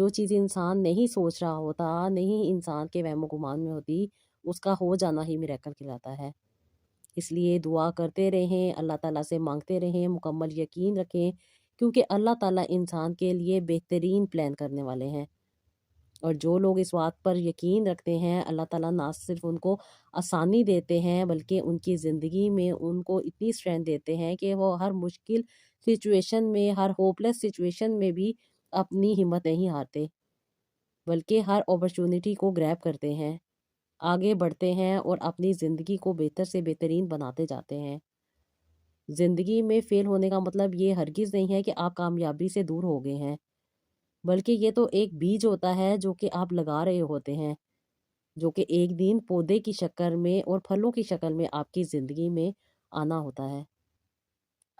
جو چیز انسان نہیں سوچ رہا ہوتا، نہیں انسان کے وہم و گمان میں ہوتی، اس کا ہو جانا ہی میریکل کہلاتا ہے۔ اس لیے دعا کرتے رہیں، اللہ تعالیٰ سے مانگتے رہیں، مکمل یقین رکھیں، کیونکہ اللہ تعالیٰ انسان کے لیے بہترین پلان کرنے والے ہیں۔ اور جو لوگ اس بات پر یقین رکھتے ہیں، اللہ تعالیٰ نہ صرف ان کو آسانی دیتے ہیں بلکہ ان کی زندگی میں ان کو اتنی اسٹرینتھ دیتے ہیں کہ وہ ہر مشکل سچویشن میں، ہر ہوپلیس سچویشن میں بھی اپنی ہمت نہیں ہارتے، بلکہ ہر اپرچونٹی کو گریب کرتے ہیں، آگے بڑھتے ہیں اور اپنی زندگی کو بہتر سے بہترین بناتے جاتے ہیں۔ زندگی میں فیل ہونے کا مطلب یہ ہرگز نہیں ہے کہ آپ کامیابی سے دور ہو گئے ہیں، بلکہ یہ تو ایک بیج ہوتا ہے جو کہ آپ لگا رہے ہوتے ہیں، جو کہ ایک دن پودے کی شکل میں اور پھلوں کی شکل میں آپ کی زندگی میں آنا ہوتا ہے۔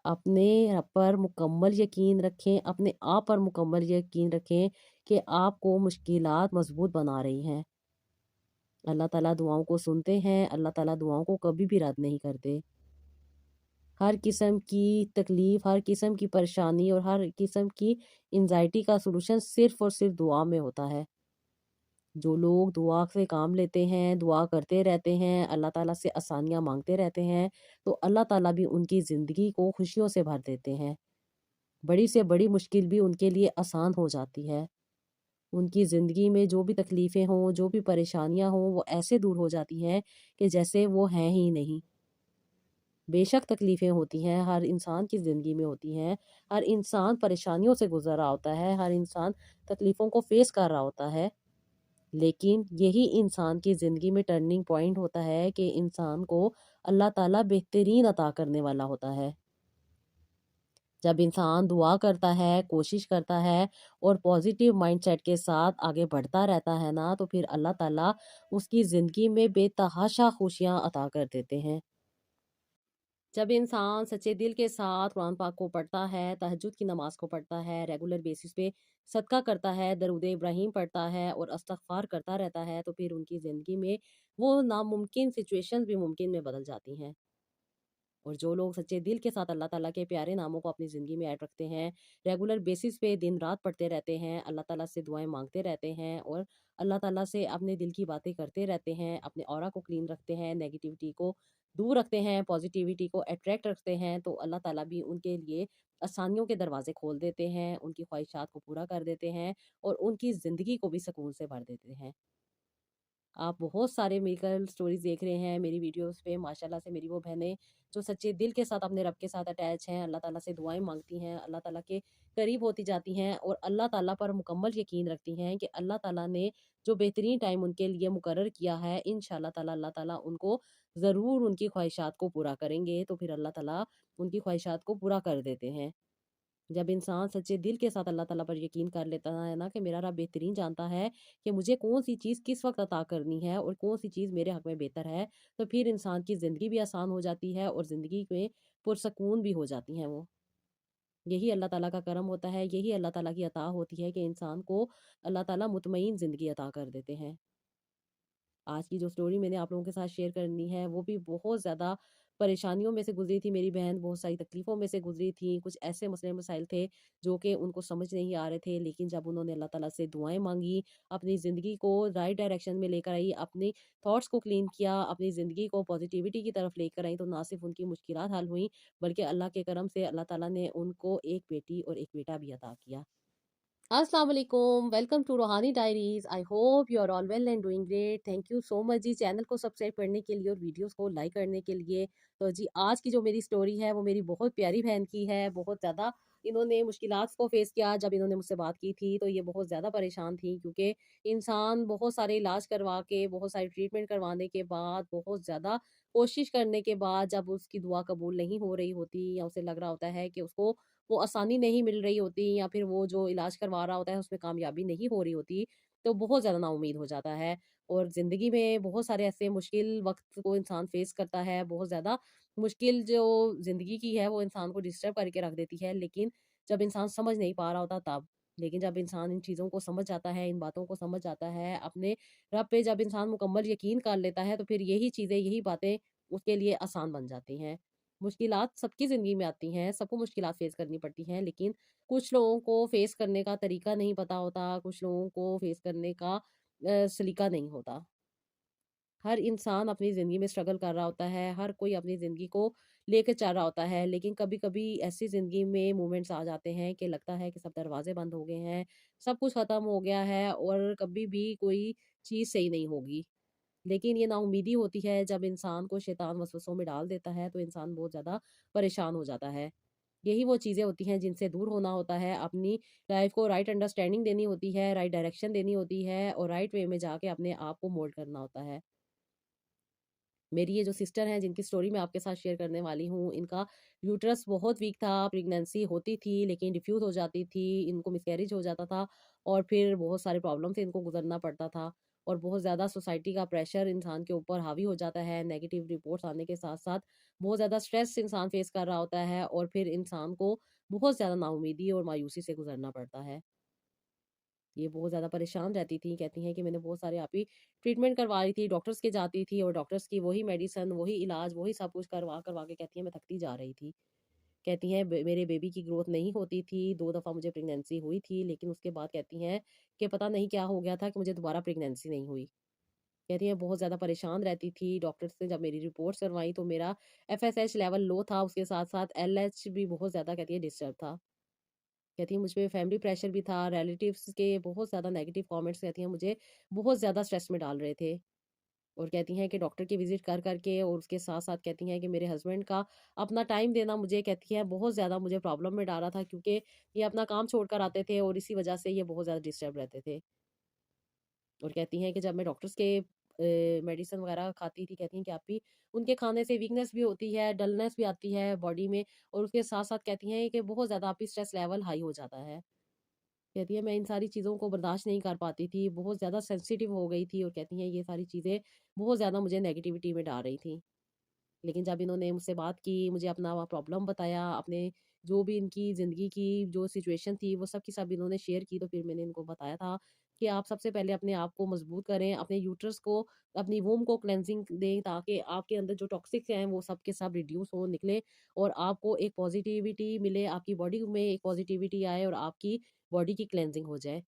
اپنے رب پر مکمل یقین رکھیں، اپنے آپ پر مکمل یقین رکھیں کہ آپ کو مشکلات مضبوط بنا رہی ہیں۔ اللہ تعالیٰ دعاؤں کو سنتے ہیں، اللہ تعالیٰ دعاؤں کو کبھی بھی رد نہیں کرتے۔ ہر قسم کی تکلیف، ہر قسم کی پریشانی اور ہر قسم کی انزائٹی کا سلوشن صرف اور صرف دعا میں ہوتا ہے۔ جو لوگ دعا سے کام لیتے ہیں، دعا کرتے رہتے ہیں، اللہ تعالیٰ سے آسانیاں مانگتے رہتے ہیں، تو اللہ تعالیٰ بھی ان کی زندگی کو خوشیوں سے بھر دیتے ہیں۔ بڑی سے بڑی مشکل بھی ان کے لیے آسان ہو جاتی ہے۔ ان کی زندگی میں جو بھی تکلیفیں ہوں، جو بھی پریشانیاں ہوں، وہ ایسے دور ہو جاتی ہیں کہ جیسے وہ ہیں ہی نہیں۔ بے شک تکلیفیں ہوتی ہیں، ہر انسان کی زندگی میں ہوتی ہیں، ہر انسان پریشانیوں سے گزر رہا ہوتا ہے، ہر انسان تکلیفوں کو فیس کر رہا ہوتا ہے، لیکن یہی انسان کی زندگی میں ٹرننگ پوائنٹ ہوتا ہے کہ انسان کو اللہ تعالیٰ بہترین عطا کرنے والا ہوتا ہے۔ جب انسان دعا کرتا ہے، کوشش کرتا ہے اور پازیٹیو مائنڈ سیٹ کے ساتھ آگے بڑھتا رہتا ہے نا، تو پھر اللہ تعالیٰ اس کی زندگی میں بے تحاشا خوشیاں عطا کر دیتے ہیں۔ جب انسان سچے دل کے ساتھ قرآن پاک کو پڑھتا ہے، تہجد کی نماز کو پڑھتا ہے، ریگولر بیسس پہ صدقہ کرتا ہے، درود ابراہیم پڑھتا ہے اور استغفار کرتا رہتا ہے، تو پھر ان کی زندگی میں وہ ناممکن سچویشنز بھی ممکن میں بدل جاتی ہیں۔ اور جو لوگ سچے دل کے ساتھ اللہ تعالیٰ کے پیارے ناموں کو اپنی زندگی میں ایڈ رکھتے ہیں، ریگولر بیسس پہ دن رات پڑھتے رہتے ہیں، اللہ تعالیٰ سے دعائیں مانگتے رہتے ہیں اور اللہ تعالیٰ سے اپنے دل کی باتیں کرتے رہتے ہیں، اپنے اورا کو کلین رکھتے ہیں، نیگیٹیوٹی کو دور رکھتے ہیں، پازیٹیوٹی کو اٹریکٹ رکھتے ہیں، تو اللہ تعالیٰ بھی ان کے لیے آسانیوں کے دروازے کھول دیتے ہیں، ان کی خواہشات کو پورا کر دیتے ہیں اور ان کی زندگی کو بھی سکون سے بھر دیتے ہیں۔ آپ بہت سارے میریکل سٹوریز دیکھ رہے ہیں میری ویڈیوز پہ، ماشاءاللہ سے میری وہ بہنیں جو سچے دل کے ساتھ اپنے رب کے ساتھ اٹیچ ہیں، اللہ تعالیٰ سے دعائیں مانگتی ہیں، اللہ تعالیٰ کے قریب ہوتی جاتی ہیں اور اللہ تعالیٰ پر مکمل یقین رکھتی ہیں کہ اللہ تعالیٰ نے جو بہترین ٹائم ان کے لیے مقرر کیا ہے، انشاءاللہ تعالیٰ اللہ تعالیٰ ان کو ضرور ان کی خواہشات کو پورا کریں گے، تو پھر اللہ تعالیٰ ان کی خواہشات کو پورا کر دیتے ہیں۔ جب انسان سچے دل کے ساتھ اللہ تعالیٰ پر یقین کر لیتا ہے نا کہ میرا رب بہترین جانتا ہے کہ مجھے کون سی چیز کس وقت عطا کرنی ہے اور کون سی چیز میرے حق میں بہتر ہے، تو پھر انسان کی زندگی بھی آسان ہو جاتی ہے اور زندگی میں پرسکون بھی ہو جاتی ہیں وہ۔ یہی اللہ تعالیٰ کا کرم ہوتا ہے، یہی اللہ تعالیٰ کی عطا ہوتی ہے کہ انسان کو اللہ تعالیٰ مطمئن زندگی عطا کر دیتے ہیں۔ آج کی جو سٹوری میں نے آپ لوگوں کے ساتھ شیئر کرنی ہے وہ بھی بہت زیادہ پریشانیوں میں سے گزری تھی میری بہن، بہت ساری تکلیفوں میں سے گزری تھی، کچھ ایسے مسئلے مسائل تھے جو کہ ان کو سمجھ نہیں آ رہے تھے، لیکن جب انہوں نے اللہ تعالیٰ سے دعائیں مانگی، اپنی زندگی کو رائٹ ڈائریکشن میں لے کر آئی، اپنی تھاٹس کو کلین کیا، اپنی زندگی کو پازیٹیوٹی کی طرف لے کر آئی، تو نہ صرف ان کی مشکلات حل ہوئیں بلکہ اللہ کے کرم سے اللہ تعالیٰ نے ان کو ایک بیٹی اور ایک بیٹا بھی عطا کیا۔ السلام علیکم، welcome to Rohani Diaries. I hope you are all well and doing great. Thank you so much جی چینل کو سبسکرائب کرنے کے لیے اور ویڈیوز کو لائک کرنے کے لیے۔ تو جی آج کی جو میری سٹوری ہے وہ میری بہت پیاری بہن کی ہے، بہت زیادہ انہوں نے مشکلات کو فیس کیا۔ جب انہوں نے مجھ سے بات کی تھی تو یہ بہت زیادہ پریشان تھی، کیونکہ انسان بہت سارے علاج کروا کے، بہت ساری ٹریٹمنٹ کروانے کے بعد، بہت زیادہ کوشش کرنے کے بعد جب اس کی دعا قبول نہیں ہو رہی ہوتی یا اسے لگ رہا ہوتا ہے کہ اس کو وہ آسانی نہیں مل رہی ہوتی یا پھر وہ جو علاج کروا رہا ہوتا ہے اس میں کامیابی نہیں ہو رہی ہوتی، تو بہت زیادہ نا امید ہو جاتا ہے اور زندگی میں بہت سارے ایسے مشکل وقت کو انسان فیس کرتا ہے، بہت زیادہ مشکل جو زندگی کی ہے وہ انسان کو ڈسٹرب کر کے رکھ دیتی ہے، لیکن جب انسان سمجھ نہیں پا رہا ہوتا تب، لیکن جب انسان ان چیزوں کو سمجھ جاتا ہے، ان باتوں کو سمجھ جاتا ہے، اپنے رب پہ جب انسان مکمل یقین کر لیتا ہے تو پھر یہی چیزیں، یہی باتیں اس کے لیے آسان بن جاتی ہیں۔ مشکلات سب کی زندگی میں آتی ہیں، سب کو مشکلات فیس کرنی پڑتی ہیں، لیکن کچھ لوگوں کو فیس کرنے کا طریقہ نہیں پتا ہوتا، کچھ لوگوں کو فیس کرنے کا سلیقہ نہیں ہوتا۔ ہر انسان اپنی زندگی میں اسٹرگل کر رہا ہوتا ہے، ہر کوئی اپنی زندگی کو لے کے چل رہا ہوتا ہے، لیکن کبھی کبھی ایسی زندگی میں مومنٹس آ جاتے ہیں کہ لگتا ہے کہ سب دروازے بند ہو گئے ہیں، سب کچھ ختم ہو گیا ہے اور کبھی بھی کوئی چیز صحیح نہیں ہوگی۔ لیکن یہ نا امیدی ہوتی ہے جب انسان کو شیطان وسوسوں میں ڈال دیتا ہے تو انسان بہت زیادہ پریشان ہو جاتا ہے۔ یہی وہ چیزیں ہوتی ہیں جن سے دور ہونا ہوتا ہے، اپنی لائف کو رائٹ انڈرسٹینڈنگ دینی ہوتی ہے، رائٹ ڈائریکشن دینی ہوتی ہے اور رائٹ وے میں جا کے اپنے آپ کو مولڈ کرنا ہوتا ہے۔ میری یہ جو سسٹر ہیں جن کی سٹوری میں آپ کے ساتھ شیئر کرنے والی ہوں، ان کا یوٹرس بہت ویک تھا، پریگنینسی ہوتی تھی لیکن ڈیفیوز ہو جاتی تھی، ان کو مسکیریج ہو جاتا تھا اور پھر بہت سارے پرابلم سے ان کو گزرنا پڑتا تھا اور بہت زیادہ سوسائٹی کا پریشر انسان کے اوپر حاوی ہو جاتا ہے، نیگیٹو رپورٹس آنے کے ساتھ ساتھ بہت زیادہ سٹریس انسان فیس کر رہا ہوتا ہے اور پھر انسان کو بہت زیادہ نا امیدی اور مایوسی سے گزرنا پڑتا ہے۔ یہ بہت زیادہ پریشان رہتی تھیں، کہتی ہیں کہ میں نے بہت سارے آپ ہی ٹریٹمنٹ کروا رہی تھی، ڈاکٹرس کے جاتی تھی اور ڈاکٹرس کی وہی میڈیسن، وہی علاج، وہی سب کچھ کروا کروا کے کہتی ہیں میں تھکتی جا رہی تھی۔ کہتی ہیں میرے بیبی کی گروتھ نہیں ہوتی تھی، 2 دفعہ مجھے پریگنینسی ہوئی تھی لیکن اس کے بعد کہتی ہیں کہ پتہ نہیں کیا ہو گیا تھا کہ مجھے دوبارہ پریگنینسی نہیں ہوئی۔ کہتی ہیں بہت زیادہ پریشان رہتی تھی، ڈاکٹرس نے جب میری رپورٹس کروائیں تو میرا FSH لیول لو تھا، اس کے ساتھ ساتھ LH بھی بہت زیادہ کہتی ہے ڈسٹرب تھا۔ کہتی ہیں مجھ پہ فیملی پریشر بھی تھا، ریلیٹیوز کے بہت زیادہ نیگیٹو کامنٹس کہتی ہیں مجھے بہت زیادہ سٹریس میں ڈال رہے تھے اور کہتی ہیں کہ ڈاکٹر کی وزٹ کر کر کے اور اس کے ساتھ ساتھ کہتی ہیں کہ میرے ہسبینڈ کا اپنا ٹائم دینا مجھے کہتی ہے بہت زیادہ مجھے پرابلم میں ڈالا تھا کیونکہ یہ اپنا کام چھوڑ کر آتے تھے اور اسی وجہ سے یہ بہت زیادہ ڈسٹرب رہتے تھے اور کہتی ہیں کہ جب میں ڈاکٹرس کے میڈیسن وغیرہ کھاتی تھی کہتی ہیں کہ آپ بھی ان کے کھانے سے ویکنیس بھی ہوتی ہے، ڈلنس بھی آتی ہے باڈی میں اور اس کے ساتھ ساتھ کہتی ہیں کہ بہت زیادہ آپ کی اسٹریس لیول ہائی ہو جاتا ہے۔ کہتی ہے میں ان ساری چیزوں کو برداشت نہیں کر پاتی تھی، بہت زیادہ سینسیٹیو ہو گئی تھی اور کہتی ہیں یہ ساری چیزیں بہت زیادہ مجھے نیگیٹیوٹی میں ڈال رہی تھیں۔ لیکن جب انہوں نے مجھ سے بات کی، مجھے اپنا پرابلم بتایا، اپنے جو بھی ان کی زندگی کی جو سچویشن تھی وہ سب کی سب انہوں نے شیئر کی، تو پھر میں نے ان کو بتایا تھا کہ آپ سب سے پہلے اپنے آپ کو مضبوط کریں، اپنے یوٹرس کو، اپنی ووم کو کلینزنگ دیں تاکہ آپ کے اندر جو ٹاکسک ہیں وہ سب کے سب ریڈیوس ہوں، نکلیں اور آپ کو ایک پازیٹیوٹی ملے، آپ کی باڈی میں ایک پازیٹیوٹی آئے اور آپ کی باڈی کی کلینزنگ ہو جائے۔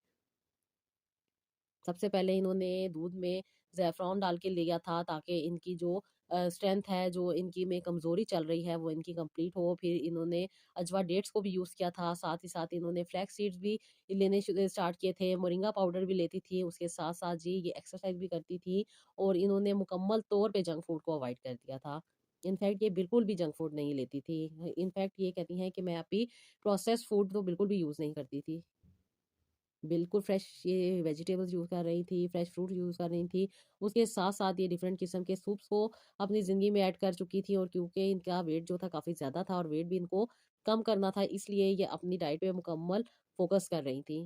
سب سے پہلے انہوں نے دودھ میں زیفران ڈال کے لیا تھا تاکہ ان کی جو اسٹرینتھ ہے، جو ان کی میں کمزوری چل رہی ہے وہ ان کی کمپلیٹ ہو۔ پھر انہوں نے اجوا ڈیٹس کو بھی یوز کیا تھا، ساتھ ہی ساتھ انہوں نے فلیکس سیڈز بھی لینے اسٹارٹ کیے تھے، مورنگا پاؤڈر بھی لیتی تھی، اس کے ساتھ ساتھ جی یہ ایکسرسائز بھی کرتی تھی اور انہوں نے مکمل طور پہ جنک فوڈ کو اوائڈ کر دیا تھا۔ انفیکٹ یہ بالکل بھی جنک فوڈ نہیں لیتی تھی، انفیکٹ یہ کہتی ہیں کہ میں ابھی پروسیس فوڈ تو بالکل بھی یوز نہیں کرتی تھی، بالکل فریش یہ ویجیٹیبلز یوز کر رہی تھی، فریش فروٹ یوز کر رہی تھی، اس کے ساتھ ساتھ یہ ڈفرینٹ قسم کے سوپس کو اپنی زندگی میں ایڈ کر چکی تھی اور کیونکہ ان کا ویٹ جو تھا کافی زیادہ تھا اور ویٹ بھی ان کو کم کرنا تھا، اس لیے یہ اپنی ڈائٹ پہ مکمل فوکس کر رہی تھی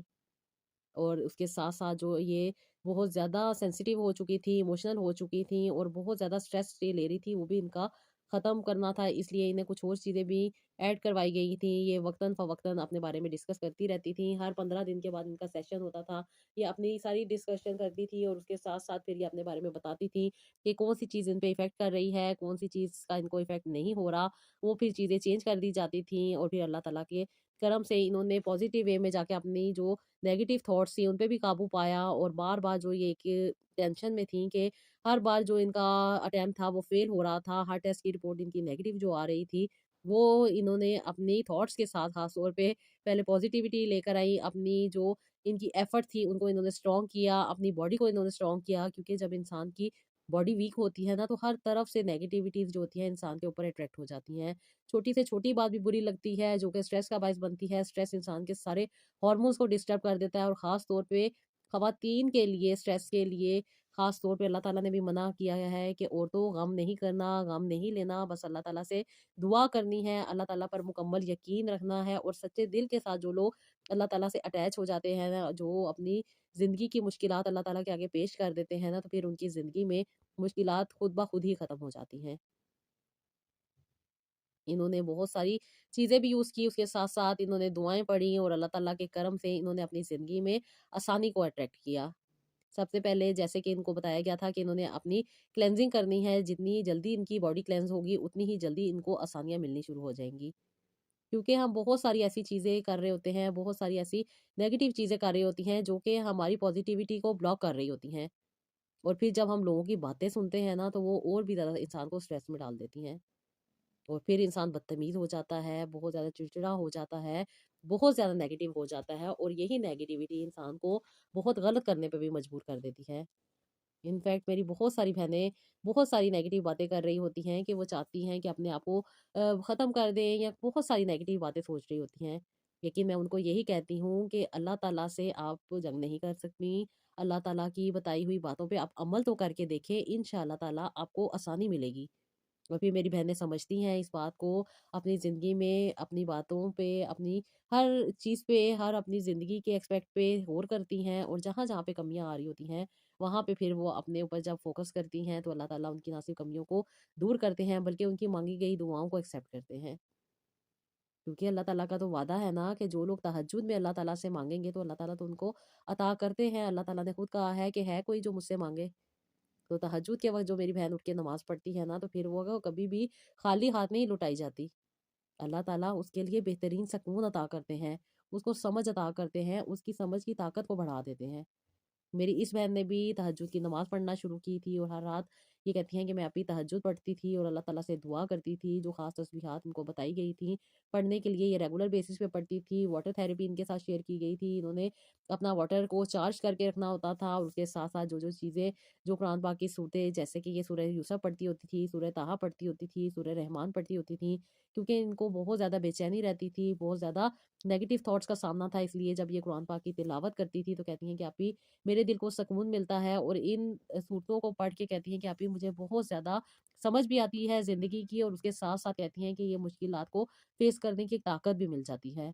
اور اس کے ساتھ ساتھ جو یہ بہت زیادہ سینسیٹیو ہو چکی تھی، ایموشنل ہو چکی تھیں اور بہت زیادہ اسٹریس لے رہی تھی، وہ بھی ان کا ختم کرنا تھا، اس لیے انہیں کچھ اور چیزیں بھی ایڈ کروائی گئی تھیں۔ یہ وقتاً فوقتاً اپنے بارے میں ڈسکس کرتی رہتی تھیں، ہر 15 دن کے بعد ان کا سیشن ہوتا تھا، یہ اپنی ساری ڈسکشن کرتی تھی اور اس کے ساتھ ساتھ پھر یہ اپنے بارے میں بتاتی تھی کہ کون سی چیز ان پہ افیکٹ کر رہی ہے، کون سی چیز کا ان کو افیکٹ نہیں ہو رہا، وہ پھر چیزیں چینج کر دی جاتی تھیں اور پھر اللہ تعالیٰ کے کرم سے انہوں نے پازیٹیو وے میں جا کے اپنی جو نیگیٹو تھاٹس تھی ان پہ بھی قابو پایا اور بار بار جو یہ ایک ٹینشن میں تھیں کہ ہر بار جو ان کا اٹیمپٹ تھا وہ فیل ہو رہا تھا، ہر ٹیسٹ کی رپورٹ ان کی نیگیٹو جو آ رہی تھی، وہ انہوں نے اپنی تھاٹس کے ساتھ خاص طور پہ پہلے پازیٹیوٹی لے کر آئی، اپنی جو ان کی ایفرٹ تھی ان کو انہوں نے اسٹرانگ کیا، اپنی باڈی کو انہوں نے اسٹرانگ کیا کیونکہ جب انسان کی باڈی ویک ہوتی ہے نا تو ہر طرف سے نیگیٹیوٹیز جو ہوتی ہیں انسان کے اوپر اٹریکٹ ہو جاتی ہیں، چھوٹی سے چھوٹی بات بھی بری لگتی ہے جو کہ اسٹریس کا باعث بنتی ہے، اسٹریس انسان کے سارے ہارمونز کو ڈسٹرب کر دیتا ہے اور خاص طور پہ خواتین کے لیے اسٹریس کے لیے خاص طور پہ اللہ تعالیٰ نے بھی منع کیا ہے کہ عورتوں غم نہیں کرنا، غم نہیں لینا، بس اللہ تعالیٰ سے دعا کرنی ہے، اللہ تعالیٰ پر مکمل یقین رکھنا ہے اور سچے دل کے ساتھ جو لوگ اللہ تعالیٰ سے اٹیچ ہو جاتے ہیں نا، جو اپنی زندگی کی مشکلات اللہ تعالیٰ کے آگے پیش کر دیتے ہیں نا تو پھر ان کی زندگی میں مشکلات خود بخود ہی ختم ہو جاتی ہیں۔ انہوں نے بہت ساری چیزیں بھی یوز کی، اس کے ساتھ ساتھ انہوں نے دعائیں پڑھی اور اللہ تعالیٰ کے کرم سے انہوں نے اپنی زندگی میں آسانی کو اٹریکٹ کیا۔ سب سے پہلے جیسے کہ ان کو بتایا گیا تھا کہ انہوں نے اپنی کلینزنگ کرنی ہے، جتنی جلدی ان کی باڈی کلینز ہوگی اتنی ہی جلدی ان کو آسانیاں ملنی شروع ہو جائیں گی، کیونکہ ہم بہت ساری ایسی چیزیں کر رہے ہوتے ہیں، بہت ساری ایسی نیگیٹو چیزیں کر رہی ہوتی ہیں جو کہ ہماری پازیٹیوٹی کو بلاک کر رہی ہوتی ہیں، اور پھر جب ہم لوگوں کی باتیں سنتے ہیں نا تو وہ اور بھی زیادہ انسان کو اسٹریس میں ڈال دیتی ہیں، اور پھر انسان بدتمیز ہو جاتا ہے، بہت زیادہ چڑچڑا ہو جاتا ہے، بہت زیادہ نیگیٹو ہو جاتا ہے، اور یہی نیگیٹیوٹی انسان کو بہت غلط کرنے پہ بھی مجبور کر دیتی ہے۔ انفیکٹ میری بہت ساری بہنیں بہت ساری نیگیٹو باتیں کر رہی ہوتی ہیں کہ وہ چاہتی ہیں کہ اپنے آپ کو ختم کر دیں، یا بہت ساری نیگیٹو باتیں سوچ رہی ہوتی ہیں، لیکن میں ان کو یہی کہتی ہوں کہ اللہ تعالیٰ سے آپ جنگ نہیں کر سکتی۔ اللہ تعالیٰ کی بتائی ہوئی باتوں پہ آپ عمل تو کر کے دیکھیں، انشاءاللہ تعالیٰ آپ کو آسانی ملے گی۔ اور پھر میری بہنیں سمجھتی ہیں اس بات کو، اپنی زندگی میں اپنی باتوں پہ، اپنی ہر چیز پہ، ہر اپنی زندگی کے ایکسپیکٹ پہ غور کرتی ہیں، اور جہاں جہاں پہ کمیاں آ رہی ہوتی ہیں وہاں پہ پھر وہ اپنے اوپر جب فوکس کرتی ہیں تو اللہ تعالیٰ ان کی نہ صرف کمیوں کو دور کرتے ہیں بلکہ ان کی مانگی گئی دعاؤں کو ایکسیپٹ کرتے ہیں، کیونکہ اللہ تعالیٰ کا تو وعدہ ہے نا کہ جو لوگ تہجد میں اللہ تعالیٰ سے مانگیں گے تو اللہ تعالیٰ تو ان کو عطا کرتے ہیں۔ اللہ تعالیٰ نے خود کہا ہے کہ ہے کوئی جو مجھ سے مانگے، تو تہجد کے وقت جو میری بہن اٹھ کے نماز پڑھتی ہے نا تو پھر وہ کبھی بھی خالی ہاتھ نہیں لٹائی جاتی۔ اللہ تعالیٰ اس کے لیے بہترین سکون عطا کرتے ہیں، اس کو سمجھ عطا کرتے ہیں، اس کی سمجھ کی طاقت کو بڑھا دیتے ہیں۔ میری اس بہن نے بھی تہجد کی نماز پڑھنا شروع کی تھی، اور ہر رات یہ کہتی ہیں کہ میں اپنی تہجد پڑھتی تھی اور اللہ تعالیٰ سے دعا کرتی تھی، جو خاص تسبیحات ان کو بتائی گئی تھیں پڑھنے کے لیے یہ ریگولر بیسس پہ پڑھتی تھی۔ واٹر تھیراپی ان کے ساتھ شیئر کی گئی تھی، انہوں نے اپنا واٹر کو چارج کر کے رکھنا ہوتا تھا، اور اس کے ساتھ ساتھ جو جو چیزیں جو قرآن پاک کی صورتیں جیسے کہ یہ سورہ یوسف پڑھتی ہوتی تھی، سورہ طٰہٰ پڑھتی ہوتی تھی، سورہ رحمان پڑھتی ہوتی تھی، کیونکہ ان کو بہت زیادہ بے چینی رہتی تھی، بہت زیادہ نیگیٹو تھاٹس کا سامنا تھا، اس لیے جب یہ قرآن پاک کی تلاوت کرتی تھی تو کہتی ہیں کہ آپ ہی میرے دل کو سکون ملتا ہے، اور ان صورتوں کو پڑھ کے کہتی ہیں کہ آپ ہی مجھے بہت زیادہ سمجھ بھی آتی ہے زندگی کی، اور اس کے ساتھ ساتھ کہتی ہیں کہ یہ مشکلات کو فیس کرنے کی طاقت بھی مل جاتی ہے۔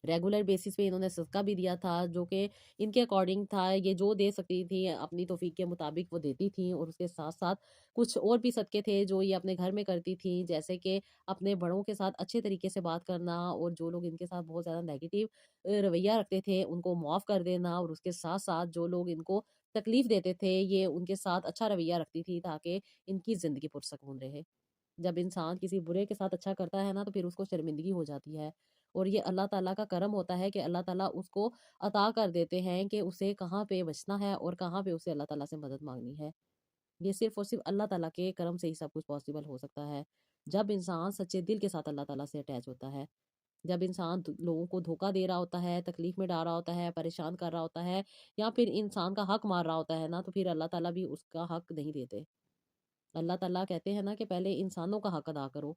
ریگولر بیسس پہ انہوں نے صدقہ بھی دیا تھا، جو کہ ان کے اکارڈنگ تھا، یہ جو دے سکتی تھی اپنی توفیق کے مطابق وہ دیتی تھیں، اور اس کے ساتھ ساتھ کچھ اور بھی صدقے تھے جو یہ اپنے گھر میں کرتی تھیں، جیسے کہ اپنے بڑوں کے ساتھ اچھے طریقے سے بات کرنا، اور جو لوگ ان کے ساتھ بہت زیادہ نیگیٹو رویہ رکھتے تھے ان کو معاف کر دینا، اور اس کے ساتھ ساتھ جو لوگ ان کو تکلیف دیتے تھے یہ ان کے ساتھ اچھا رویہ رکھتی تھی تاکہ ان کی زندگی پرسکون رہے۔ جب انسان کسی برے کے ساتھ اچھا کرتا ہے نا تو پھر اس کو شرمندگی ہو جاتی ہے، اور یہ اللہ تعالیٰ کا کرم ہوتا ہے کہ اللہ تعالیٰ اس کو عطا کر دیتے ہیں کہ اسے کہاں پہ بچنا ہے اور کہاں پہ اسے اللہ تعالیٰ سے مدد مانگنی ہے۔ یہ صرف اور صرف اللہ تعالیٰ کے کرم سے ہی سب کچھ پاسبل ہو سکتا ہے، جب انسان سچے دل کے ساتھ اللہ تعالیٰ سے اٹیچ ہوتا ہے، جب انسان لوگوں کو دھوکہ دے رہا ہوتا ہے، تکلیف میں ڈال رہا ہوتا ہے، پریشان کر رہا ہوتا ہے، یا پھر انسان کا حق مار رہا ہوتا ہے نا تو پھر اللہ تعالیٰ بھی اس کا حق نہیں دیتے۔ اللہ تعالیٰ کہتے ہیں نا کہ پہلے انسانوں کا حق ادا کرو،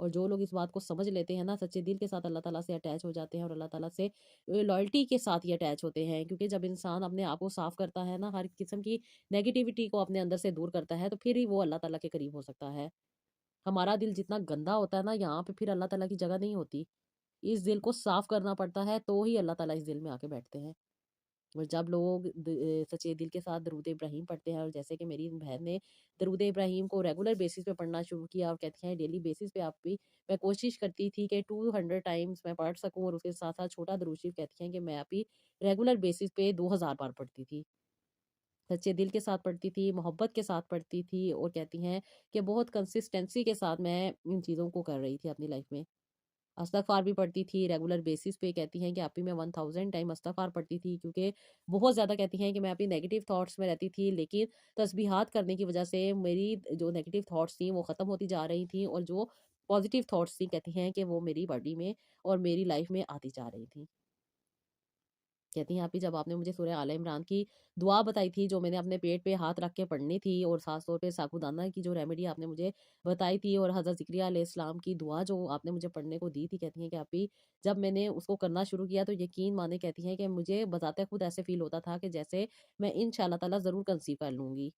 اور جو لوگ اس بات کو سمجھ لیتے ہیں نا سچے دل کے ساتھ اللہ تعالیٰ سے اٹیچ ہو جاتے ہیں، اور اللہ تعالیٰ سے لائلٹی کے ساتھ یہ اٹیچ ہوتے ہیں، کیونکہ جب انسان اپنے آپ کو صاف کرتا ہے نا، ہر قسم کی نیگیٹیوٹی کو اپنے اندر سے دور کرتا ہے، تو پھر ہی وہ اللہ تعالیٰ کے قریب ہو سکتا ہے۔ ہمارا دل جتنا گندا ہوتا ہے نا یہاں پہ پھر اللہ تعالیٰ کی جگہ نہیں ہوتی، اس دل کو صاف کرنا پڑتا ہے تو ہی اللہ تعالیٰ اس دل میں آ کے بیٹھتے ہیں۔ اور جب لوگ سچے دل کے ساتھ درود ابراہیم پڑھتے ہیں، اور جیسے کہ میری بہن نے درود ابراہیم کو ریگولر بیسس پہ پڑھنا شروع کیا، اور کہتی ہیں ڈیلی بیسس پہ آپ بھی میں کوشش کرتی تھی کہ 200 ٹائمز میں پڑھ سکوں، اور اس کے ساتھ ساتھ چھوٹا درود شریف کہتی ہیں کہ میں آپ ہی ریگولر بیسس پہ 2000 بار پڑھتی تھی، سچے دل کے ساتھ پڑھتی تھی، محبت کے ساتھ پڑھتی تھی، اور کہتی ہیں کہ بہت کنسسٹنسی کے ساتھ میں ان چیزوں کو کر رہی تھی اپنی لائف میں۔ استغفار بھی پڑھتی تھی ریگولر بیسس پہ، کہتی ہیں کہ آپ ہی میں 1000 ٹائم استغفار پڑھتی تھی، کیونکہ بہت زیادہ کہتی ہیں کہ میں اپنی نیگیٹو تھاٹس میں رہتی تھی، لیکن تسبیحات کرنے کی وجہ سے میری جو نیگیٹو تھاٹس تھیں وہ ختم ہوتی جا رہی تھیں، اور جو پازیٹیو تھاٹس تھیں کہتی ہیں کہ وہ میری باڈی میں اور میری لائف میں آتی جا رہی تھیں۔ کہتی ہیں آپ ہی جب آپ نے مجھے سورہ آل عمران کی دعا بتائی تھی جو میں نے اپنے پیٹ پہ ہاتھ رکھ کے پڑھنی تھی، اور خاص طور پہ ساکودانہ کی جو ریمیڈی آپ نے مجھے بتائی تھی، اور حضرت ذکریہ علیہ السلام کی دعا جو آپ نے مجھے پڑھنے کو دی تھی، کہتی ہیں کہ آپ ہی جب میں نے اس کو کرنا شروع کیا تو یقین مانے کہتی ہیں کہ مجھے بذات خود ایسے فیل ہوتا تھا کہ جیسے میں انشاءاللہ تعالیٰ ضرور کنسیو کر لوں گی۔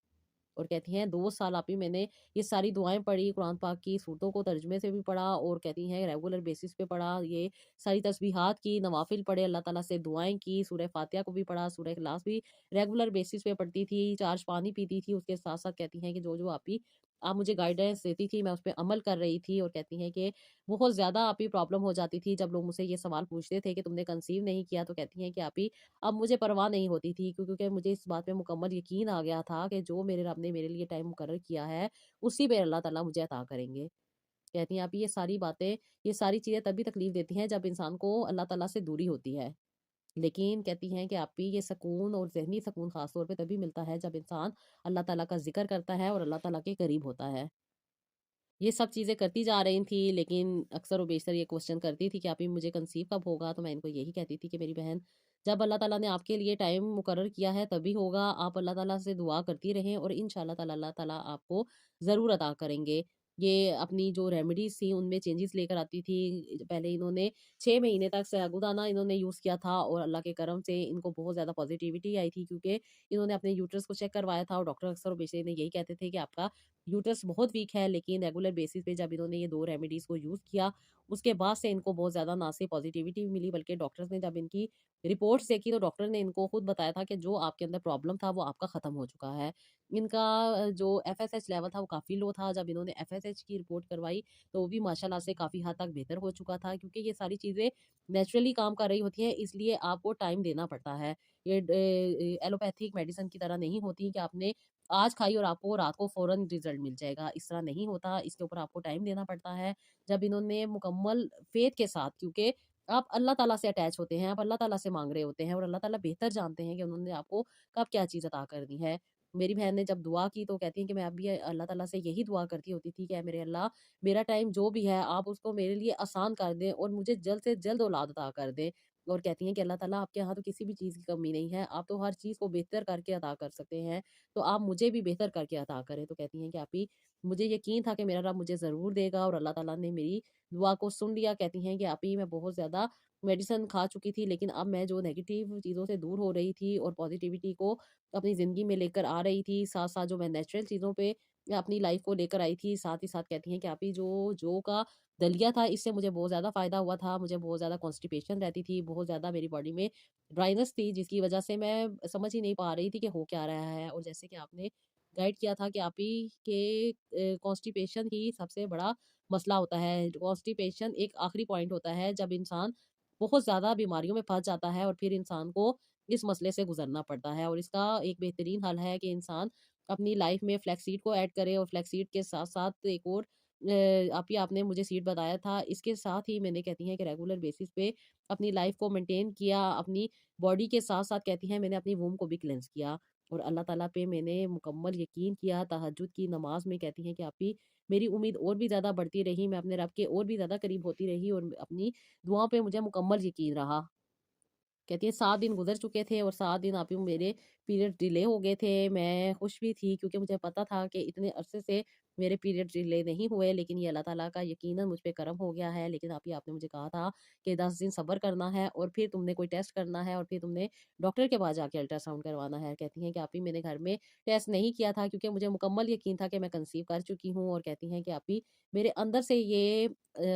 اور کہتی ہیں 2 سال آپ ہی میں نے یہ ساری دعائیں پڑھی، قرآن پاک کی صورتوں کو ترجمے سے بھی پڑھا، اور کہتی ہیں ریگولر بیسس پہ پڑھا، یہ ساری تسبیحات کی، نوافل پڑھے، اللہ تعالیٰ سے دعائیں کی، سورہ فاتحہ کو بھی پڑھا، سورہ اخلاص بھی ریگولر بیسس پہ پڑھتی تھی، چارج پانی پیتی تھی، اس کے ساتھ ساتھ کہتی ہیں کہ جو جو آپ ہی آپ مجھے گائیڈنس دیتی تھی، میں اس پہ عمل کر رہی تھی، اور کہتی ہیں کہ بہت زیادہ آپ ہی پرابلم ہو جاتی تھی جب لوگ مجھ سے یہ سوال پوچھتے تھے کہ تم نے کنسیو نہیں کیا، تو کہتی ہیں کہ آپ ہی اب مجھے پرواہ نہیں ہوتی تھی، کیونکہ مجھے اس بات پہ مکمل یقین آ گیا تھا کہ جو میرے رب نے میرے لیے ٹائم مقرر کیا ہے اسی پہ اللہ تعالیٰ مجھے عطا کریں گے۔ کہتی ہیں آپ یہ ساری باتیں، یہ ساری چیزیں تبھی تکلیف دیتی ہیں جب انسان کو اللہ تعالیٰ سے دوری ہوتی ہے، لیکن کہتی ہیں کہ آپ بھی یہ سکون اور ذہنی سکون خاص طور پہ تبھی ملتا ہے جب انسان اللہ تعالیٰ کا ذکر کرتا ہے اور اللہ تعالیٰ کے قریب ہوتا ہے۔ یہ سب چیزیں کرتی جا رہی تھی، لیکن اکثر و بیشتر یہ کوشچن کرتی تھی کہ آپ ہی مجھے کنسیو کب ہوگا، تو میں ان کو یہی کہتی تھی کہ میری بہن، جب اللہ تعالیٰ نے آپ کے لیے ٹائم مقرر کیا ہے تبھی ہوگا، آپ اللہ تعالیٰ سے دعا کرتی رہیں اور انشاءاللہ تعالیٰ اللہ تعالیٰ آپ کو ضرور عطا کریں گے۔ یہ اپنی جو ریمیڈیز تھی ان میں چینجز لے کر آتی تھی، پہلے انہوں نے 6 مہینے تک ساگودانہ انہوں نے یوز کیا تھا، اور اللہ کے کرم سے ان کو بہت زیادہ پازیٹیوٹی آئی تھی، کیونکہ انہوں نے اپنے یوٹرس کو چیک کروایا تھا، اور ڈاکٹر اکثر و بیشتر نے یہی کہتے تھے کہ آپ کا یوٹرس بہت ویک ہے، لیکن ریگولر بیسس پہ جب انہوں نے یہ 2 ریمیڈیز کو یوز کیا، اس کے بعد سے ان کو بہت زیادہ نہ صرف پازیٹیوٹی ملی، بلکہ ڈاکٹرز نے جب ان کی رپورٹس دیکھی تو ڈاکٹر نے ان کو خود بتایا تھا کہ جو آپ کے اندر پرابلم تھا وہ آپ کا ختم ہو چکا ہے۔ ان کا جو ایف ایس ایچ لیول تھا وہ کافی لو تھا، جب انہوں نے ایف ایس ایچ کی رپورٹ کروائی تو وہ بھی ماشاءاللہ سے کافی حد تک بہتر ہو چکا تھا، کیونکہ یہ ساری چیزیں نیچرلی کام کر رہی ہوتی ہیں، اس لیے آپ کو ٹائم دینا پڑتا ہے۔ یہ ایلوپیتھک میڈیسن کی طرح نہیں ہوتی کہ آپ نے آج کھائی اور آپ کو رات کو فوراً ریزلٹ مل جائے گا، اس طرح نہیں ہوتا، اس کے اوپر آپ کو ٹائم دینا پڑتا ہے۔ جب انہوں نے مکمل فیتھ کے ساتھ، کیونکہ آپ اللہ تعالیٰ سے اٹیچ ہوتے ہیں، آپ اللہ تعالیٰ سے مانگ رہے ہوتے ہیں، اور اللہ تعالیٰ بہتر جانتے ہیں کہ انہوں نے آپ کو کب کیا چیز عطا کرنی ہے۔ میری بہن نے جب دعا کی تو کہتی ہیں کہ میں اب بھی اللہ تعالیٰ سے یہی دعا کرتی ہوتی تھی کہ اے میرے اللہ، میرا ٹائم جو بھی ہے آپ اس کو میرے لیے آسان کر دیں اور مجھے جلد سے جلد اولاد عطا کر دیں۔ اور کہتی ہیں کہ اللہ تعالیٰ آپ کے یہاں تو کسی بھی چیز کی کمی نہیں ہے، آپ تو ہر چیز کو بہتر کر کے عطا کر سکتے ہیں، تو آپ مجھے بھی بہتر کر کے عطا کریں۔ تو کہتی ہیں کہ آپ ہی مجھے یقین تھا کہ میرا رب مجھے ضرور دے گا، اور اللہ تعالیٰ نے میری دعا کو سن لیا۔ کہتی ہیں کہ آپ ہی میں بہت زیادہ میڈیسن کھا چکی تھی، لیکن اب میں جو نیگیٹو چیزوں سے دور ہو رہی تھی اور پازیٹیوٹی کو اپنی زندگی میں لے کر آ رہی تھی، ساتھ ساتھ جو میں نیچرل چیزوں پہ اپنی لائف کو لے کر آئی تھی، ساتھ ہی ساتھ کہتی ہیں کہ آپ ہی جو کا دلیا تھا اس سے مجھے بہت زیادہ فائدہ ہوا تھا، مجھے بہت زیادہ کانسٹیپیشن رہتی تھی، بہت زیادہ میری باڈی میں ڈرائنس تھی، جس کی وجہ سے میں سمجھ ہی نہیں پا رہی تھی کہ ہو کیا رہا ہے۔ اور جیسے کہ آپ نے گائیڈ کیا تھا کہ آپ ہی کے کانسٹیپیشن ہی سب سے بڑا مسئلہ ہوتا ہے، کانسٹیپیشن ایک آخری پوائنٹ ہوتا ہے جب انسان بہت زیادہ بیماریوں میں پھنس جاتا ہے، اور پھر انسان کو اس مسئلے سے گزرنا پڑتا ہے، اور اس کا ایک بہترین حل ہے کہ انسان اپنی لائف میں فلیکس سیڈ کو ایڈ کرے، اور فلیکس سیڈ کے ساتھ ساتھ ایک اور آپ نے مجھے سیڈ بتایا تھا، اس کے ساتھ ہی میں نے کہتی ہیں کہ ریگولر بیسس پہ اپنی لائف کو مینٹین کیا، اپنی باڈی کے ساتھ ساتھ کہتی ہیں میں نے اپنی ووم کو بھی کلینس کیا، اور اللہ تعالیٰ پہ میں نے مکمل یقین کیا۔ تہجد کی نماز میں کہتی ہیں کہ آپ بھی میری امید اور بھی زیادہ بڑھتی رہی، میں اپنے رب کے اور بھی زیادہ قریب ہوتی رہی، اور اپنی دعاؤں پہ مجھے مکمل یقین رہا۔ کہتی ہے 7 دن گزر چکے تھے، اور 7 دن آپ یوں میرے پیریڈ ڈیلے ہو گئے تھے، میں خوش بھی تھی کیونکہ مجھے پتا تھا کہ اتنے عرصے سے میرے پیریڈ ڈیلے نہیں ہوئے، لیکن یہ اللہ تعالیٰ کا یقیناً مجھ پہ کرم ہو گیا ہے۔ لیکن آپ نے مجھے کہا تھا کہ 10 دن صبر کرنا ہے، اور پھر تم نے کوئی ٹیسٹ کرنا ہے، اور پھر تم نے ڈاکٹر کے پاس جا کے الٹرا ساؤنڈ کروانا ہے۔ کہتی ہیں کہ آپ ہی میں نے گھر میں ٹیسٹ نہیں کیا تھا کیونکہ مجھے مکمل یقین تھا کہ میں کنسیو کر چکی ہوں، اور کہتی ہیں کہ آپ ہی میرے اندر سے یہ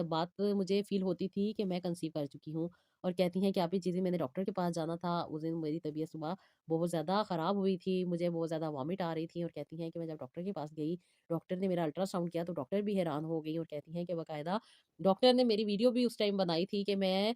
بات مجھے فیل ہوتی تھی کہ میں کنسیو کر چکی ہوں، اور کہتی ہیں کہ آپ ہی جس دن میں نے ڈاکٹر کے پاس جانا تھا اس دن میری طبیعت صبح بہت زیادہ خراب ہوئی تھی، مجھے بہت زیادہ وامٹ آ رہی تھی، اور کہتی ہیں کہ میں جب ڈاکٹر کے پاس گئی، ڈاکٹر نے میرا الٹرا ساؤنڈ کیا تو ڈاکٹر بھی حیران ہو گئی، اور کہتی ہیں کہ باقاعدہ ڈاکٹر نے میری ویڈیو بھی اس ٹائم بنائی تھی کہ میں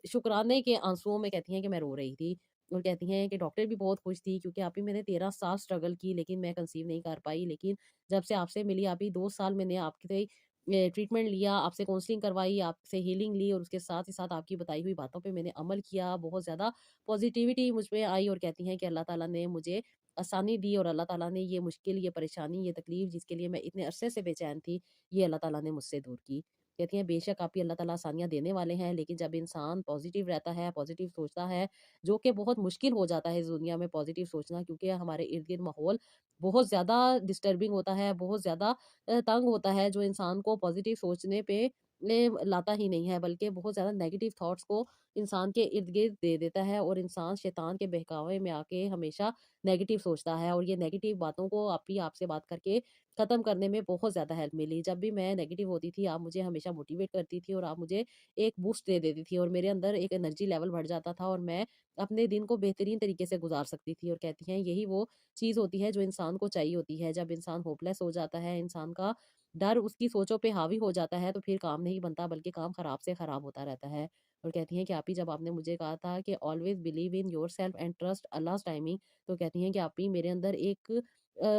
شکرانے کے آنسوؤں میں کہتی ہیں کہ میں رو رہی تھی، اور کہتی ہیں کہ ڈاکٹر بھی بہت خوش تھی کیونکہ آپ ہی میں نے 13 سال اسٹرگل کی لیکن میں کنسیو نہیں کر پائی، لیکن جب سے آپ سے ملی آپ ہی 2 سال میں نے آپ کے ٹریٹمنٹ لیا، آپ سے کاؤنسلنگ کروائی، آپ سے ہیلنگ لی، اور اس کے ساتھ ہی ساتھ آپ کی بتائی ہوئی باتوں پہ میں نے عمل کیا، بہت زیادہ پازیٹیوٹی مجھ پہ آئی، اور کہتی ہیں کہ اللہ تعالیٰ نے مجھے آسانی دی، اور اللہ تعالیٰ نے یہ مشکل، یہ پریشانی، یہ تکلیف جس کے لیے میں اتنے عرصے سے بے چین تھی، یہ اللہ تعالیٰ نے مجھ سے دور کی۔ کہتی ہیں بے شک آپ ہی اللہ تعالیٰ آسانیاں دینے والے ہیں، لیکن جب انسان پازیٹیو رہتا ہے، پازیٹیو سوچتا ہے، جو کہ بہت مشکل ہو جاتا ہے اس دنیا میں پازیٹیو سوچنا، کیونکہ ہمارے ارد گرد ماحول بہت زیادہ ڈسٹربنگ ہوتا ہے، بہت زیادہ تنگ ہوتا ہے، جو انسان کو پازیٹیو سوچنے پہ لے لاتا ہی نہیں ہے، بلکہ بہت زیادہ نیگیٹو تھاٹس کو انسان کے ارد گرد دے دیتا ہے، اور انسان شیطان کے بہکاوے میں آ کے ہمیشہ نیگیٹو سوچتا ہے، اور یہ نیگیٹو باتوں کو آپ سے بات کر کے ختم کرنے میں بہت زیادہ ہیلپ ملی۔ جب بھی میں نیگیٹو ہوتی تھی، آپ مجھے ہمیشہ موٹیویٹ کرتی تھی، اور آپ مجھے ایک بوسٹ دے دیتی تھی، اور میرے اندر ایک انرجی لیول بڑھ جاتا تھا، اور میں اپنے دن کو بہترین طریقے سے گزار سکتی تھی۔ اور کہتی ہیں یہی وہ چیز ہوتی ہے جو انسان کو چاہیے ہوتی ہے۔ جب انسان ہوپلیس ہو جاتا ہے، انسان کا ڈر اس کی سوچوں پہ حاوی ہو جاتا ہے، تو پھر کام نہیں بنتا، بلکہ کام خراب سے خراب ہوتا رہتا ہے۔ اور کہتی ہیں کہ آپ ہی جب آپ نے مجھے کہا تھا کہ always believe in yourself and trust اللہ's ٹائمنگ، تو کہتی ہیں کہ آپ ہی میرے اندر ایک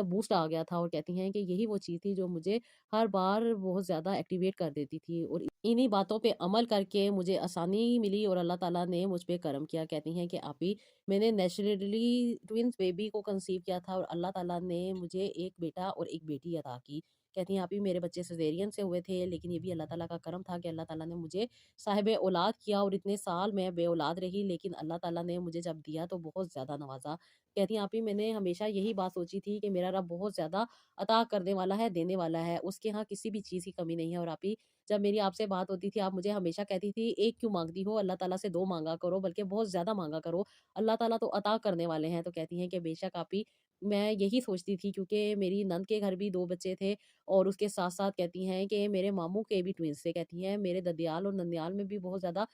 بوسٹ آ گیا تھا، اور کہتی ہیں کہ یہی وہ چیز تھی جو مجھے ہر بار بہت زیادہ ایکٹیویٹ کر دیتی تھی، اور انہی باتوں پہ عمل کر کے مجھے آسانی ملی، اور اللہ تعالیٰ نے مجھ پہ کرم کیا۔ کہتی ہیں کہ آپ ہی میں نے نیچرلی ٹوینس بیبی کو کنسیو کیا تھا، اور اللہ تعالیٰ نے مجھے ایک بیٹا اور ایک بیٹی عطا کی۔ کہتی ہیں آپ ہی میرے بچے سیزیرین سے ہوئے تھے، لیکن یہ بھی اللہ تعالیٰ کا کرم تھا کہ اللہ تعالیٰ نے مجھے صاحب اولاد کیا، اور اتنے سال میں بے اولاد رہی، لیکن اللہ تعالیٰ نے مجھے جب دیا تو بہت زیادہ نوازا۔ کہتی ہیں آپ ہی میں نے ہمیشہ یہی بات سوچی تھی کہ میرا رب بہت زیادہ عطا کرنے والا ہے، دینے والا ہے، اس کے ہاں کسی بھی چیز کی کمی نہیں ہے۔ اور آپ ہی جب میری آپ سے بات ہوتی تھی، آپ مجھے ہمیشہ کہتی تھی ایک کیوں مانگتی ہو، اللہ تعالیٰ سے دو مانگا کرو، بلکہ بہت زیادہ مانگا کرو، اللہ تعالیٰ تو عطا کرنے والے ہیں۔ تو کہتی ہیں کہ بے شک آپ ہی میں یہی سوچتی تھی، کیونکہ میری نند کے گھر بھی دو بچے تھے، اور اس کے ساتھ ساتھ کہتی ہیں کہ میرے ماموں کے بھی ٹوینس تھے۔ کہتی ہیں میرے ددیال اور ننیال میں بھی بہت زیادہ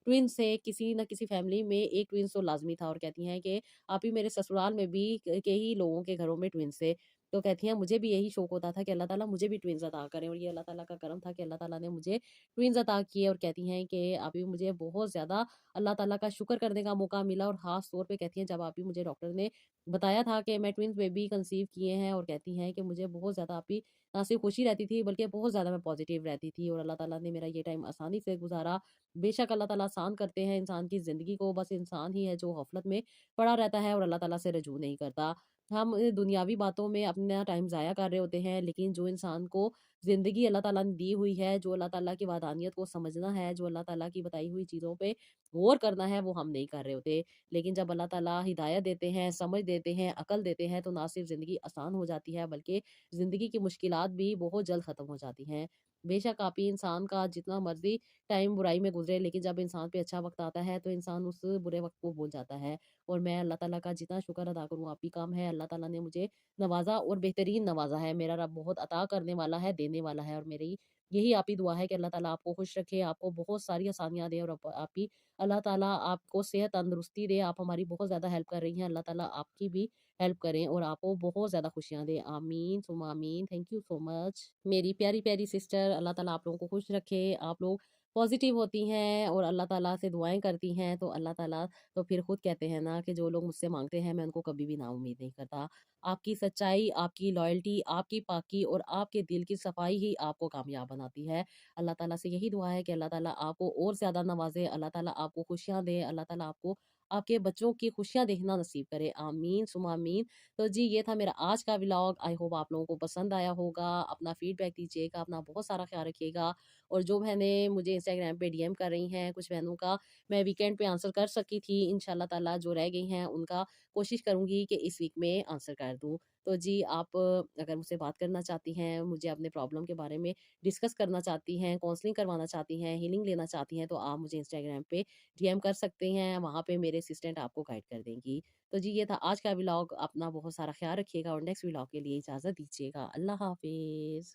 ٹوینس تھے، کسی نہ کسی فیملی میں ایک ٹوینس تو لازمی تھا۔ اور کہتی ہیں کہ آپ ہی میرے سسرال میں بھی کئی لوگوں کے گھروں میں ٹوینس تھے۔ تو کہتی ہیں مجھے بھی یہی شوق ہوتا تھا کہ اللہ تعالیٰ مجھے بھی ٹوینز عطا کریں، اور یہ اللہ تعالیٰ کا کرم تھا کہ اللہ تعالیٰ نے مجھے ٹوینز عطا کیے۔ اور کہتی ہیں کہ ابھی مجھے بہت زیادہ اللہ تعالیٰ کا شکر کرنے کا موقع ملا، اور خاص طور پہ کہتی ہیں جب آپ ہی مجھے ڈاکٹر نے بتایا تھا کہ میں ٹوینز بیبی کنسیو کیے ہیں، اور کہتی ہیں کہ مجھے بہت زیادہ آپ ہی نہ صرف خوشی رہتی تھی، بلکہ بہت زیادہ میں پازیٹیو رہتی تھی، اور اللہ تعالیٰ نے میرا یہ ٹائم آسانی سے گزارا۔ بے شک اللہ تعالیٰ آسان کرتے ہیں انسان کی زندگی کو، بس انسان ہی ہے جو غفلت میں پڑا رہتا ہے اور اللہ تعالیٰ سے رجوع نہیں کرتا۔ ہم دنیاوی باتوں میں اپنا ٹائم ضائع کر رہے ہوتے ہیں، لیکن جو انسان کو زندگی اللہ تعالیٰ نے دی ہوئی ہے، جو اللہ تعالیٰ کی وحدانیت کو سمجھنا ہے، جو اللہ تعالیٰ کی بتائی ہوئی چیزوں پہ غور کرنا ہے، وہ ہم نہیں کر رہے ہوتے۔ لیکن جب اللہ تعالیٰ ہدایت دیتے ہیں، سمجھ دیتے ہیں، عقل دیتے ہیں، تو نہ صرف زندگی آسان ہو جاتی ہے، بلکہ زندگی کی مشکلات بھی بہت جلد ختم ہو جاتی ہیں۔ بے شک آپ ہی انسان کا جتنا مرضی ٹائم برائی میں گزرے، لیکن جب انسان پہ اچھا وقت آتا ہے تو انسان اس برے وقت کو بھول جاتا ہے۔ اور میں اللہ تعالیٰ کا جتنا شکر ادا کروں آپ ہی کام ہے۔ اللہ تعالیٰ نے مجھے نوازا، اور بہترین نوازا ہے۔ میرا رب بہت عطا کرنے والا ہے، دینے والا ہے، اور میری یہی آپ ہی دعا ہے کہ اللہ تعالیٰ آپ کو خوش رکھے، آپ کو بہت ساری آسانیاں دے، اور آپ ہی اللہ تعالیٰ آپ کو صحت تندرستی دے۔ آپ ہماری بہت زیادہ ہیلپ کر رہی ہیں، اللہ تعالیٰ آپ کی بھی ہیلپ کریں، اور آپ کو بہت زیادہ خوشیاں دے۔ آمین ثم آمین۔ تھینک یو سو مچ میری پیاری پیاری سسٹر۔ اللہ تعالیٰ آپ لوگوں کو خوش رکھے۔ آپ لوگ پازیٹیو ہوتی ہیں اور اللہ تعالیٰ سے دعائیں کرتی ہیں، تو اللہ تعالیٰ تو پھر خود کہتے ہیں نا کہ جو لوگ مجھ سے مانگتے ہیں میں ان کو کبھی بھی نا امید نہیں کرتا۔ آپ کی سچائی، آپ کی لائلٹی، آپ کی پاکی اور آپ کے دل کی صفائی ہی آپ کو کامیاب بناتی ہے۔ اللہ تعالیٰ سے یہی دعا ہے کہ اللہ تعالیٰ آپ کو اور زیادہ نوازے، اللہ تعالیٰ آپ کو خوشیاں دے، اللہ تعالیٰ آپ کو آپ کے بچوں کی خوشیاں دیکھنا نصیب کرے۔ آمین ثم آمین۔ تو جی یہ تھا میرا آج کا ولاگ۔ آئی ہوپ آپ لوگوں کو پسند آیا ہوگا۔ اپنا فیڈ بیک دیجیے گا، اپنا بہت سارا خیال رکھیے گا، اور جو بہنیں مجھے انسٹاگرام پہ ڈی ایم کر رہی ہیں، کچھ بہنوں کا میں ویکینڈ پہ آنسر کر سکی تھی، انشاءاللہ تعالیٰ جو رہ گئی ہیں ان کا کوشش کروں گی کہ اس ویک میں آنسر کر دوں۔ تو جی آپ اگر مجھ سے بات کرنا چاہتی ہیں، مجھے اپنے پرابلم کے بارے میں ڈسکس کرنا چاہتی ہیں، کاؤنسلنگ کروانا چاہتی ہیں، ہیلنگ لینا چاہتی ہیں، تو آپ مجھے انسٹاگرام پہ ڈی ایم کر سکتے ہیں، وہاں پہ میرے اسسٹنٹ آپ کو گائڈ کر دیں گی۔ تو جی یہ تھا آج کا ولاگ۔ اپنا بہت سارا خیال رکھیے گا، اور نیکسٹ ولاگ کے لیے اجازت دیجیے گا۔ اللہ حافظ۔